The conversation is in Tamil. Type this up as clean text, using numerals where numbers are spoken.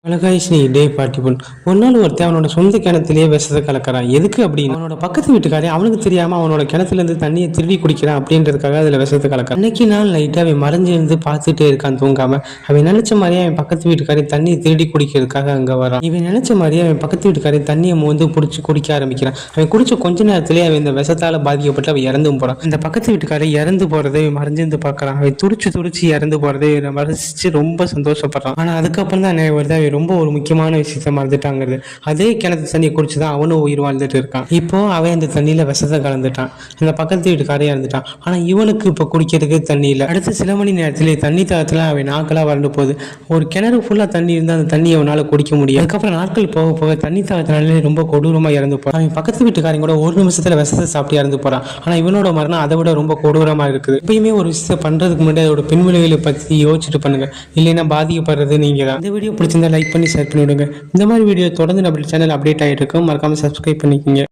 அழகாயிஷ்ணி டே பார்ட்டிபுல் ஒரு நாள் ஒருத்தன் அவனோட சொந்த கிணத்துலயே விஷத்தை கலக்கிறான். எதுக்கு அப்படின்னு அவனோட பக்கத்து வீட்டுக்காரே அவனுக்கு தெரியாம அவனோட கிணத்துல இருந்து தண்ணியை திருடி குடிக்கிறான் அப்படின்றதுக்காக அதுல விஷத்தை கலக்கிறான். அன்னைக்கு நாள் லைட்டா அவன் மறைஞ்சு இருந்து பார்த்துட்டே இருக்கான் தூங்காம. அவன் நினைச்ச மாதிரியே அவன் பக்கத்து வீட்டுக்காரே தண்ணியை திருடி குடிக்கிறதுக்காக அங்க வரான். இவன் நினைச்ச மாதிரியே அவன் பக்கத்து வீட்டுக்காரே தண்ணியை மோந்து பிடிச்சி குடிக்க ஆரம்பிக்கிறான். அவன் குடிச்ச கொஞ்ச நேரத்திலேயே அவன் இந்த விஷத்தால பாதிக்கப்பட்டு அவன் இறந்தும் போறான். இந்த பக்கத்து வீட்டுக்காரே இறந்து போறதை மறைஞ்சிருந்து பார்க்கறான். அவன் துடிச்சு இறந்து போறதை ரசிச்சு ரொம்ப சந்தோஷப்படுறான். ஆனா அதுக்கப்புறம் தான் வருது அவன் ரொம்ப ஒரு முக்கியமான விஷயத்த மறந்துட்டாங்கிறது. அதே கிணத்து தண்ணியை குடிச்சுதான் அவனும் உயிர் வாழ்ந்துட்டு இருக்கான். இப்போ அவன் அந்த தண்ணியில விஷத்தை கலந்துட்டான். அந்த பக்கத்து வீட்டுக்காரே இறந்துட்டான். ஆனா இவனுக்கு இப்ப குடிக்கிறதுக்கு தண்ணி இல்லை. அடுத்த சில மணி நேரத்திலே தண்ணி தாகத்துல அவன் நாக்கெல்லாம் வறண்டு போகுது. ஒரு கிணறு ஃபுல்லா தண்ணி இருந்தா அந்த தண்ணியை அவனால குடிக்க முடியும். அதுக்கப்புறம் நாட்கள் போக போக தண்ணி தாகத்தினாலே ரொம்ப கொடூரமா இறந்து போறான். அவன் பக்கத்து வீட்டுக்காரங்க கூட ஒரு நிமிஷத்துல விஷத்தை சாப்பிட்டு இறந்து போறான். ஆனா இவனோட மரணம் அதை விட ரொம்ப கொடூரமா இருக்குது. எப்பயுமே ஒரு விஷயத்தை பண்றதுக்கு முன்னாடி அதோட பின்விளைவுகளை பத்தி யோசிச்சுட்டு பண்ணுங்க. இல்லைன்னா பாதிக்கப்படுறது நீங்க தான். இந்த வீடியோ பிடிச்சிருந்தா லைக் பண்ணி ஷேர் பண்ணி விடுங்க. இந்த மாதிரி வீடியோ தொடர்ந்து நம்ம சேனல் அப்டேட் ஆகிட்டு இருக்கும். மறக்காம சப்ஸ்கிரைப் பண்ணிக்கோங்க.